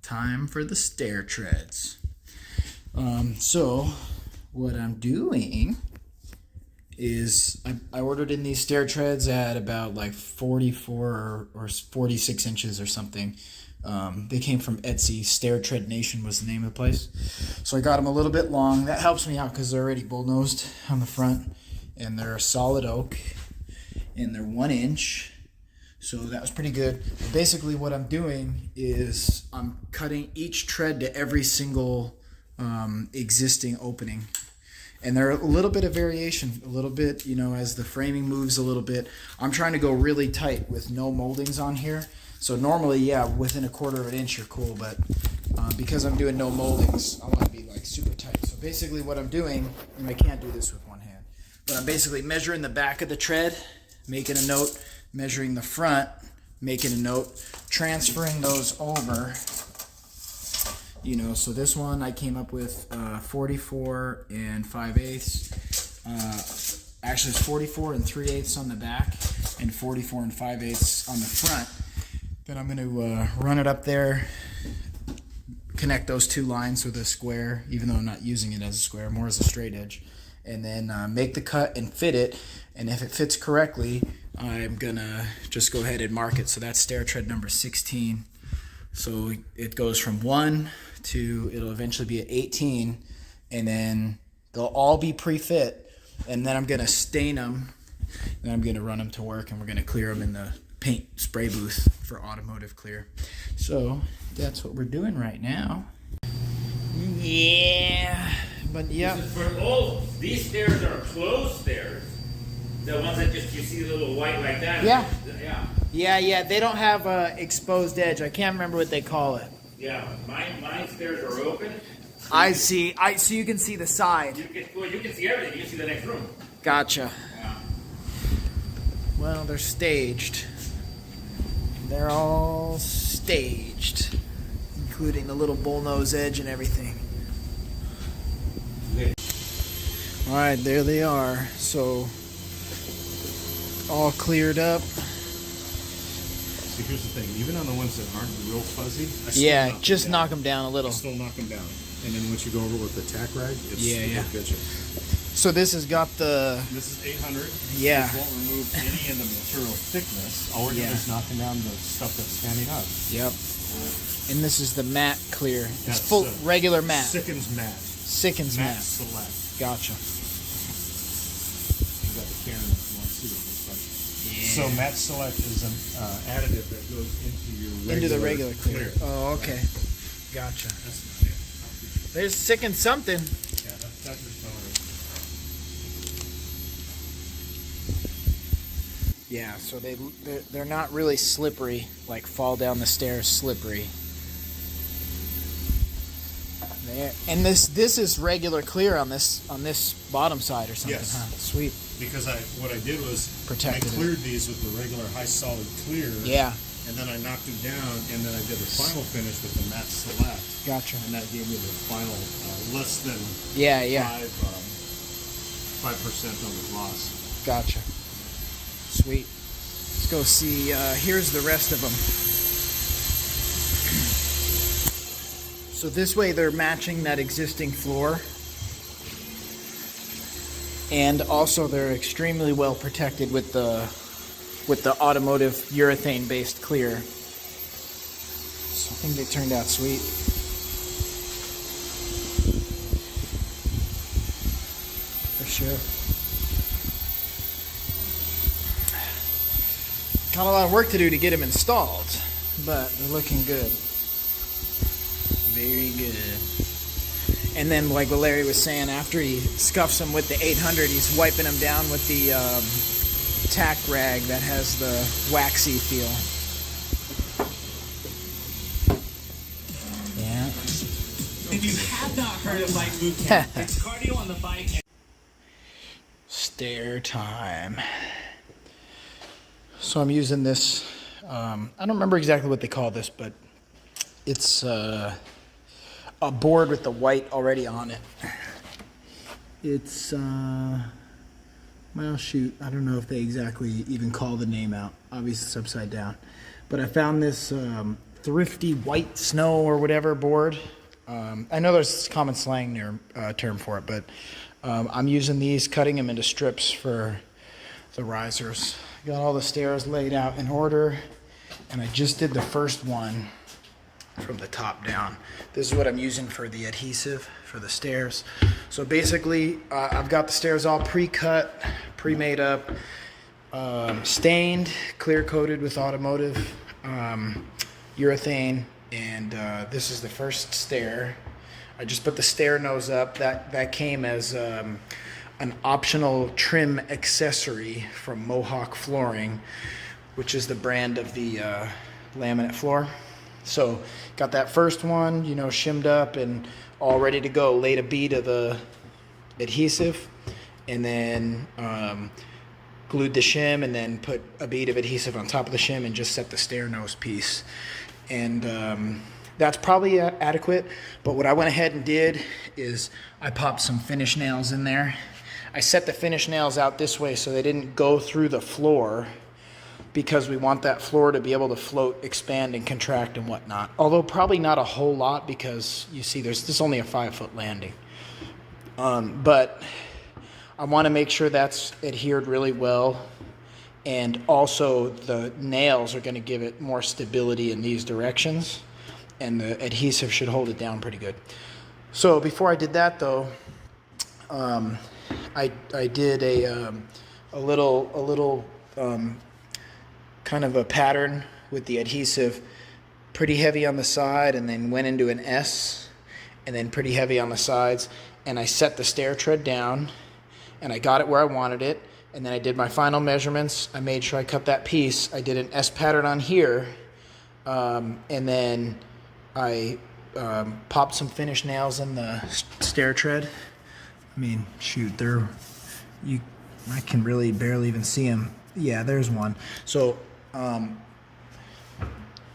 Time for the stair treads. So what I'm doing is I ordered in these stair treads at about like 44 or 46 inches or something. They came from Etsy. Stair Tread Nation was the name of the place. So I got them a little bit long. That helps me out because they're already bull-nosed on the front. And they're solid oak. And they're 1 inch. So that was pretty good. Basically what I'm doing is I'm cutting each tread to every single existing opening. And there are a little bit of variation, a little bit, you know, as the framing moves a little bit. I'm trying to go really tight with no moldings on here. So normally, yeah, within 1/4 of an inch you're cool, but because I'm doing no moldings, I want to be like super tight. So basically what I'm doing, and I can't do this with one hand, but I'm basically measuring the back of the tread, making a note, measuring the front, making a note, transferring those over. You know, so this one I came up with 44 and 5/8. Actually, it's 44 and 3/8 on the back and 44 and 5/8 on the front. Then I'm going to run it up there, connect those two lines with a square, even though I'm not using it as a square, more as a straight edge. And then make the cut and fit it. And if it fits correctly, I'm going to just go ahead and mark it. So that's stair tread number 16. So it goes from 1 to, it'll eventually be at 18. And then they'll all be pre-fit. And then I'm going to stain them. And I'm going to run them to work. And we're going to clear them in the paint spray booth for automotive clear. So that's what we're doing right now. Yeah. But yeah. For all these stairs are closed stairs. The ones that just you see the little white like that. Yeah. Yeah. They don't have a exposed edge. I can't remember what they call it. Yeah. My stairs are open. I see. So you can see the side. You can see everything. You can see the next room. Gotcha. Yeah. Well, they're staged. They're all staged, including the little bullnose edge and everything. All right, there they are. So all cleared up. See, here's the thing. Even on the ones that aren't real fuzzy, I still just knock them down a little. Still knock them down. And then once you go over with the tack rag, it's bitching. So this has got the... This is 800. Yeah. This won't remove any of the material thickness. All we're doing is knocking down the stuff that's standing up. Yep. And this is the matte clear. That's It's full regular matte. Sickens matte. Sickens matte. Select. Gotcha. I've got the Canon if you want to see what it looks like. Yeah. So matte select is an additive that goes into your regular clear. Oh, okay. Right. Gotcha. That's not it. There's sicken something. Yeah, that's just Yeah, so they're not really slippery, like fall down the stairs slippery. There. And this is regular clear on this bottom side or something, yes. Huh? Sweet. Because what I did was Protected I cleared these with the regular high solid clear. Yeah. And then I knocked it down, and then I did the final finish with the matte select. Gotcha. And that gave me the final less than 5% on the gloss. Gotcha. Sweet. Let's go see. Here's the rest of them. So this way they're matching that existing floor. And also they're extremely well protected with the automotive urethane based clear. So I think they turned out sweet. For sure. Got a lot of work to do to get them installed, but they're looking good. Very good. And then, like what Larry was saying, after he scuffs them with the 800, he's wiping them down with the tack rag that has the waxy feel. Yeah. If you have not heard of Bike Boot Camp, it's cardio on the bike. Stair time. So I'm using this, I don't remember exactly what they call this, but it's a board with the white already on it. It's, well, shoot, I don't know if they exactly even call the name out. Obviously it's upside down. But I found this thrifty white snow or whatever board. I know there's common slang term for it, but I'm using these, cutting them into strips for the risers. Got all the stairs laid out in order, and I just did the first one from the top down. This is what I'm using for the adhesive for the stairs. So basically, I've got the stairs all pre-cut, pre-made up, stained, clear coated with automotive urethane, and this is the first stair. I just put the stair nose up. That came as an optional trim accessory from Mohawk Flooring, which is the brand of the laminate floor. So got that first one, you know, shimmed up and all ready to go. Laid a bead of the adhesive, and then glued the shim, and then put a bead of adhesive on top of the shim and just set the stair nose piece. And that's probably adequate, but what I went ahead and did is I popped some finish nails in there. I set the finish nails out this way so they didn't go through the floor, because we want that floor to be able to float, expand, and contract and whatnot. Although probably not a whole lot, because you see this is only a 5-foot landing. But I want to make sure that's adhered really well, and also the nails are going to give it more stability in these directions, and the adhesive should hold it down pretty good. So before I did that though, I did a little kind of a pattern with the adhesive, pretty heavy on the side, and then went into an S, and then pretty heavy on the sides, and I set the stair tread down, and I got it where I wanted it, and then I did my final measurements. I made sure I cut that piece. I did an S pattern on here, and then I popped some finish nails in the stair tread. I mean, shoot, I can really barely even see them. Yeah, there's one. So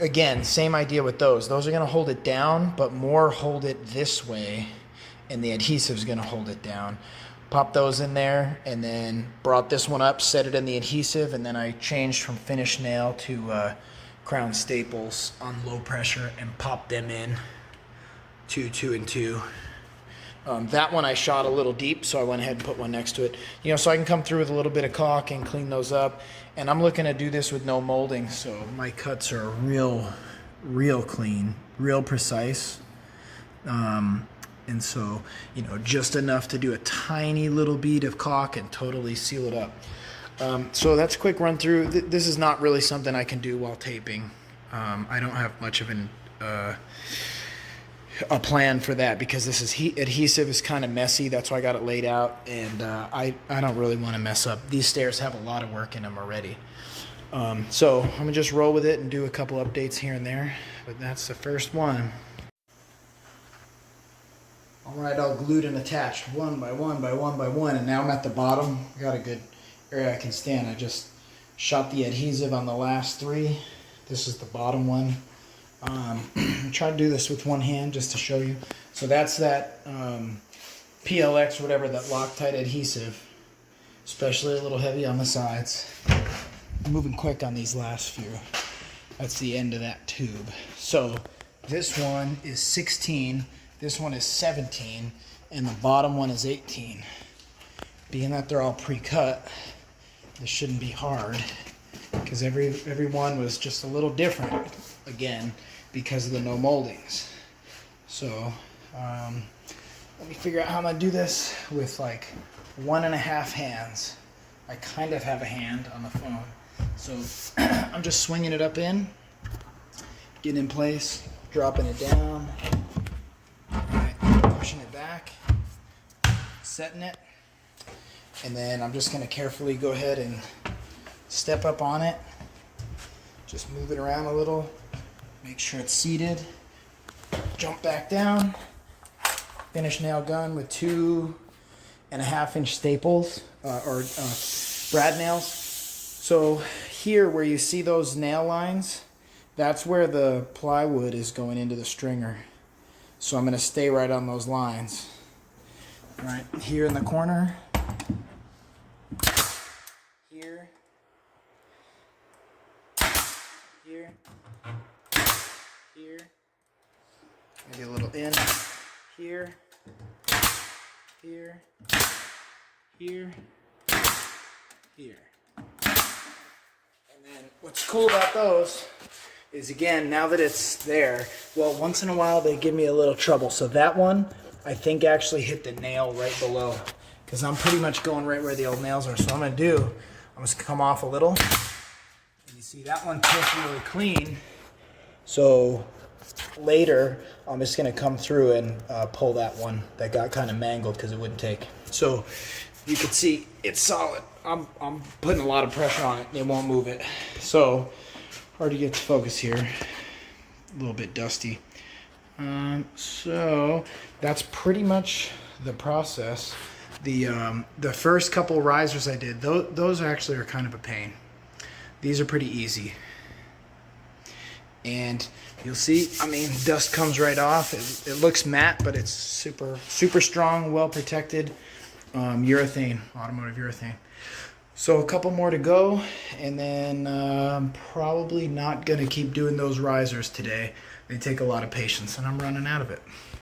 again, same idea with those. Those are going to hold it down, but more hold it this way, and the adhesive is going to hold it down. Pop those in there, and then brought this one up, set it in the adhesive, and then I changed from finish nail to crown staples on low pressure and popped them in 2 and 2. That one I shot a little deep, so I went ahead and put one next to it. You know, so I can come through with a little bit of caulk and clean those up. And I'm looking to do this with no molding, so my cuts are real clean, real precise. And so, you know, just enough to do a tiny little bead of caulk and totally seal it up. So that's a quick run through. This is not really something I can do while taping. I don't have much of a plan for that, because this is adhesive is kind of messy. That's why I got it laid out, and I don't really want to mess up. These stairs have a lot of work in them already. So I'm gonna just roll with it and do a couple updates here and there, but that's the first one. All right, all glued and attached one by one by one by one, and now I'm at the bottom. I got a good area I can stand. I just shot the adhesive on the last 3. This is the bottom one. Try to do this with one hand just to show you. So that's that PLX, whatever, that Loctite adhesive, especially a little heavy on the sides. I'm moving quick on these last few. That's the end of that tube. So this one is 16, this one is 17, and the bottom one is 18. Being that they're all pre-cut, this shouldn't be hard, because every one was just a little different, again, because of the no moldings. So let me figure out how I'm gonna do this with like 1.5 hands. I kind of have a hand on the phone, so I'm just swinging it up in, getting in place, dropping it down, right, pushing it back, setting it, and then I'm just gonna carefully go ahead and step up on it, just move it around a little, make sure it's seated, jump back down, finish nail gun with 2.5-inch staples or brad nails. So here where you see those nail lines, that's where the plywood is going into the stringer. So I'm going to stay right on those lines. Right here in the corner, here, here, Give you a little in here, here, here, here. And then what's cool about those is, again, now that it's there, well, once in a while they give me a little trouble. So that one, I think, actually hit the nail right below, because I'm pretty much going right where the old nails are. So what I'm going to do, I'm just come off a little. And you see that one perfectly clean. So later, I'm just going to come through and pull that one that got kind of mangled because it wouldn't take. So you can see it's solid. I'm putting a lot of pressure on it. It won't move it. So hard to get to focus here. A little bit dusty. So that's pretty much the process. The first couple risers I did, those actually are kind of a pain. These are pretty easy. And you'll see, I mean, dust comes right off. It looks matte, but it's super, super strong, well protected urethane, automotive urethane. So a couple more to go, and then I'm probably not going to keep doing those risers today. They take a lot of patience, and I'm running out of it.